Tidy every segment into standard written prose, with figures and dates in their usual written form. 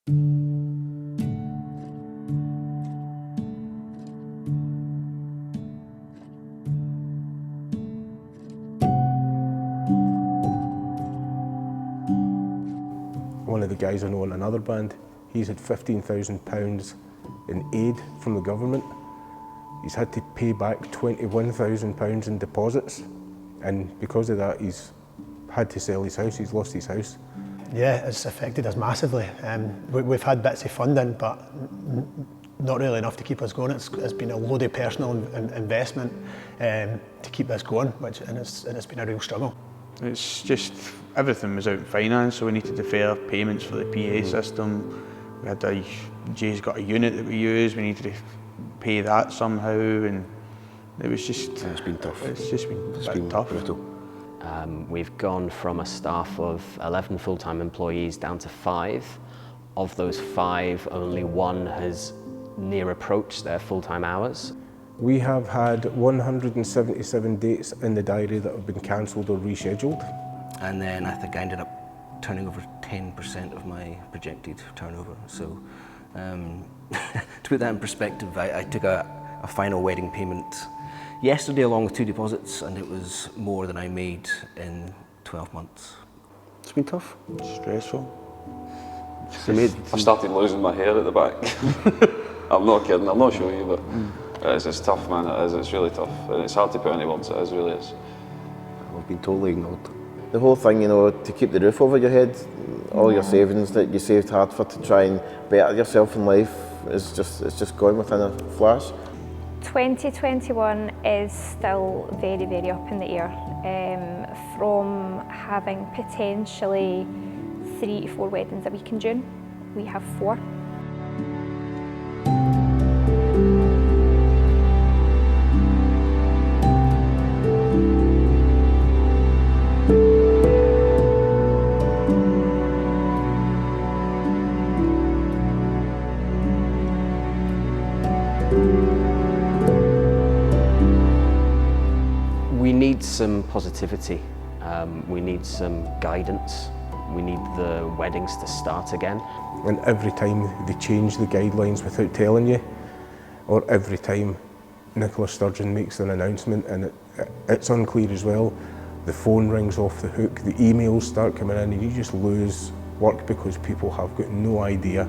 One of the guys I know in another band, he's had £15,000 in aid from the government. He's had to pay back £21,000 in deposits, and because of that he's had to sell his house, he's lost his house. Yeah, it's affected us massively. We've had bits of funding, but not really enough to keep us going. It's been a load of personal investment to keep this going, and it's been a real struggle. It's just, everything was out in finance, so we needed to defer payments for the PA system. We had Jay's got a unit that we use, we needed to pay that somehow, and it was just... Yeah, it's been tough. It's been tough. Brutal. We've gone from a staff of 11 full-time employees down to 5. Of those 5, only 1 has near approached their full-time hours. We have had 177 dates in the diary that have been cancelled or rescheduled. And then I think I ended up turning over 10% of my projected turnover. So to put that in perspective, I took a final wedding payment yesterday along with 2 deposits, and it was more than I made in 12 months. It's been tough. Stressful. I started losing my hair at the back. I'm not kidding, I'm not showing you, but it's tough, man, it is, it's really tough. And it's hard to put into words, it is, really is. We've been totally ignored. The whole thing, you know, to keep the roof over your head, all your savings that you saved hard for to try and better yourself in life, it's just gone within a flash. 2021 is still very, very up in the air. From having potentially 3 to 4 weddings a week in June, we have 4. We need some positivity, we need some guidance, we need the weddings to start again. And every time they change the guidelines without telling you, or every time Nicola Sturgeon makes an announcement and it's unclear as well, the phone rings off the hook, the emails start coming in, and you just lose work because people have got no idea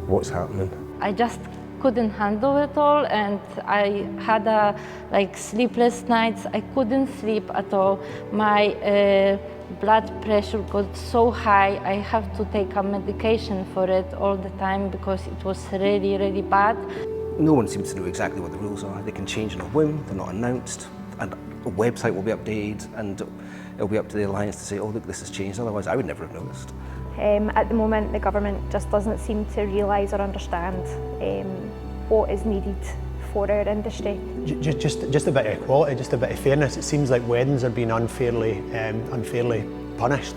what's happening. I just couldn't handle it all, and I had sleepless nights. I couldn't sleep at all. My blood pressure got so high. I have to take a medication for it all the time because it was really, really bad. No one seems to know exactly what the rules are. They can change on a whim, they're not announced, and a website will be updated, and it'll be up to the Alliance to say, oh look, this has changed, otherwise I would never have noticed. At the moment, the government just doesn't seem to realise or understand what is needed for our industry. Just a bit of equality, just a bit of fairness. It seems like weddings are being unfairly punished.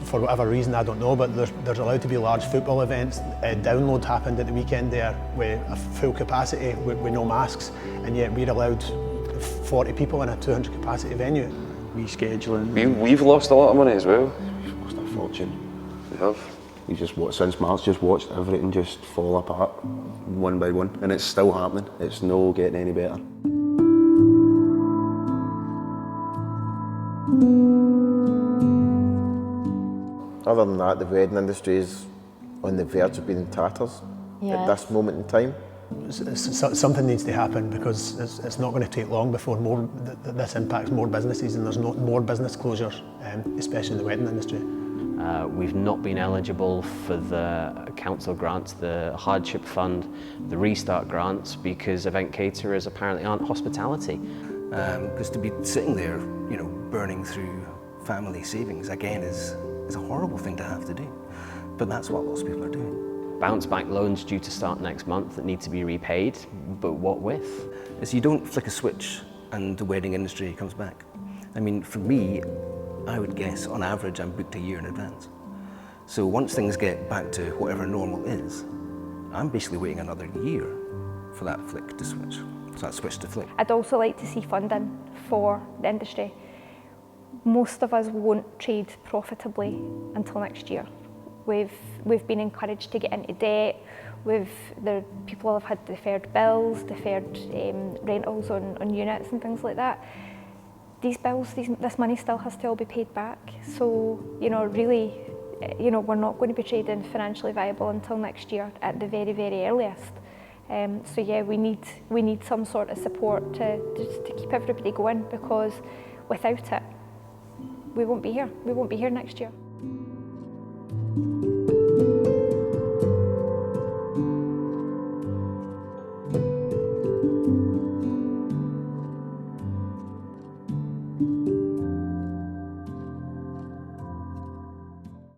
For whatever reason, I don't know, but there's allowed to be large football events. Download happened at the weekend there with a full capacity with no masks, and yet we're allowed 40 people in a 200 capacity venue. Rescheduling. We've lost a lot of money as well. We've lost a fortune. We have. We just since March just watched everything just fall apart one by one, and it's still happening. It's no getting any better. Other than that, the wedding industry is on the verge of being in tatters at this moment in time. Something needs to happen because it's not going to take long before this impacts more businesses, and there's more business closures, especially in the wedding industry. We've not been eligible for the council grants, the hardship fund, the restart grants, because event caterers apparently aren't hospitality. Because to be sitting there, you know, burning through family savings again is a horrible thing to have to do. But that's what lots of people are doing. Bounce back loans due to start next month that need to be repaid, but what with? Is you don't flick a switch and the wedding industry comes back. I mean, for me, I would guess on average I'm booked a year in advance. So once things get back to whatever normal is, I'm basically waiting another year for that flick to switch, so that switch to flick. I'd also like to see funding for the industry. Most of us won't trade profitably until next year. We've been encouraged to get into debt. People have had deferred bills, deferred rentals on units and things like that. These bills, this money still has to all be paid back. So, really, we're not going to be trading financially viable until next year at the very, very earliest. So yeah, we need some sort of support to keep everybody going, because without it, we won't be here. We won't be here next year.